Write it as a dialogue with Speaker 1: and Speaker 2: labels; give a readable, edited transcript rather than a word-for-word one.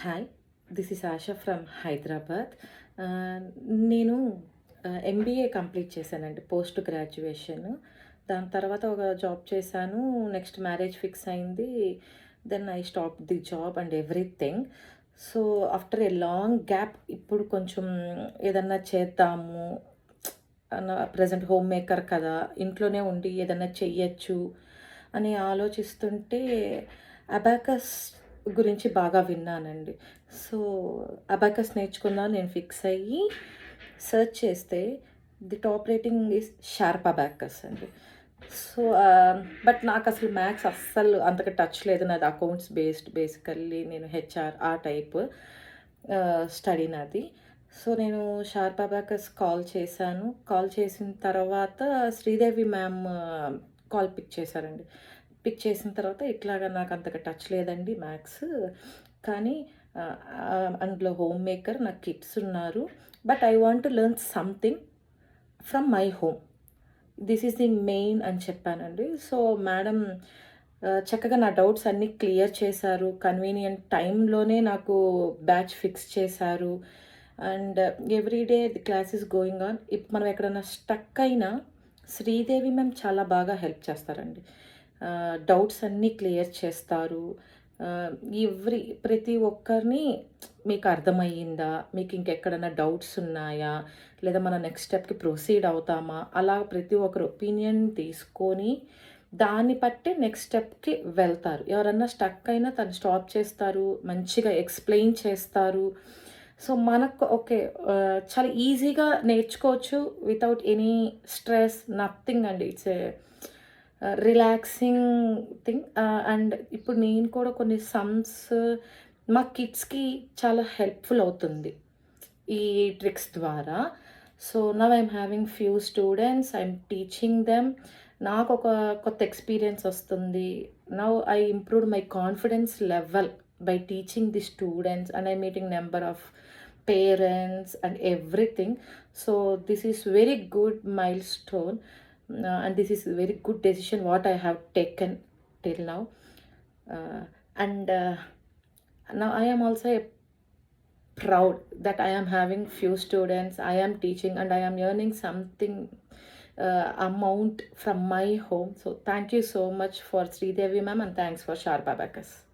Speaker 1: Hi. This is Asha from Hyderabad. నేను MBA complete చేశానండి. Post graduation. దాని తర్వాత ఒక జాబ్ చేశాను. నెక్స్ట్ మ్యారేజ్ ఫిక్స్ అయింది. Then I stop the job and everything. So, after a long gap ఇప్పుడు కొంచెం ఏదన్నా చేద్దాము ప్రెజెంట్ హోమ్ మేకర్ కదా! ఇంట్లోనే ఉండి ఏదన్నా చెయ్యొచ్చు అని ఆలోచిస్తుంటే అబాకస్ గురించి బాగా విన్నానండి. సో, అబాకస్ నేర్చుకుందాం నేను ఫిక్స్ అయ్యి సెర్చ్ చేస్తే the top rating is sharp abacus అండి. సో, బట్ నాకసలు మ్యాథ్స్ అస్సలు అంతగా టచ్ లేదు. నాది అకౌంట్స్ బేసికల్లీ నేను హెచ్ఆర్ ఆ టైప్ స్టడీ నాది. సో, నేను షార్ప్ అబాకస్ కాల్ చేశాను. కాల్ చేసిన తర్వాత శ్రీదేవి మ్యామ్ కాల్ పిక్ చేశారండి. పిక్ చేసిన తర్వాత ఇట్లాగా నాకు అంతగా టచ్ లేదండి మ్యాథ్స్. కానీ అందులో హోమ్ మేకర్ నాకు కిడ్స్ ఉన్నారు. But I want to learn something from my home. This is the main అని చెప్పానండి. సో, మేడం చక్కగా నా డౌట్స్ అన్నీ క్లియర్ చేశారు. కన్వీనియంట్ టైంలోనే నాకు బ్యాచ్ ఫిక్స్ చేశారు. And every day the class is going on. ఇప్పుడు మనం ఎక్కడన్నా స్టక్ అయినా శ్రీదేవి మ్యామ్ చాలా బాగా హెల్ప్ చేస్తారండి. డౌట్స్ అన్నీ క్లియర్ చేస్తారు. ప్రతి ఒక్కరిని మీకు అర్థమయ్యిందా? మీకు ఇంకెక్కడన్నా డౌట్స్ ఉన్నాయా? లేదా మన నెక్స్ట్ స్టెప్‌కి ప్రొసీడ్ అవుతామా? అలా ప్రతి ఒక్కరి ఒపీనియన్ తీసుకొని దాన్ని బట్టి నెక్స్ట్ స్టెప్‌కి వెళ్తారు. ఎవరన్నా స్టక్ అయినా తను స్టాప్ చేస్తారు. మంచిగా ఎక్స్‌ప్లెయిన్ చేస్తారు. సో, మనకు ఓకే. చాలా ఈజీగా నేర్చుకోవచ్చు వితౌట్ ఎనీ స్ట్రెస్ నథింగ్ అండి. It's a relaxing thing. And ఇప్పుడు నేను కూడా కొన్ని సమ్స్ మా కిడ్స్‌కి చాలా హెల్ప్‌ఫుల్ అవుతుంది ఈ ట్రిక్స్ ద్వారా. So, now I'm having few students. I'm teaching them. నాకొక కొత్త ఎక్స్‌పీరియన్స్ వస్తుంది. Now I improved my confidence level by teaching the students and I meeting number of parents and everything. So, this is very good milestone. And this is a very good decision what I have taken till now. And now I am also proud that I am having few students, I am teaching, and I am earning something amount from my home. So thank you so much for Sridevi ma'am, and thanks for Sharp Abacus.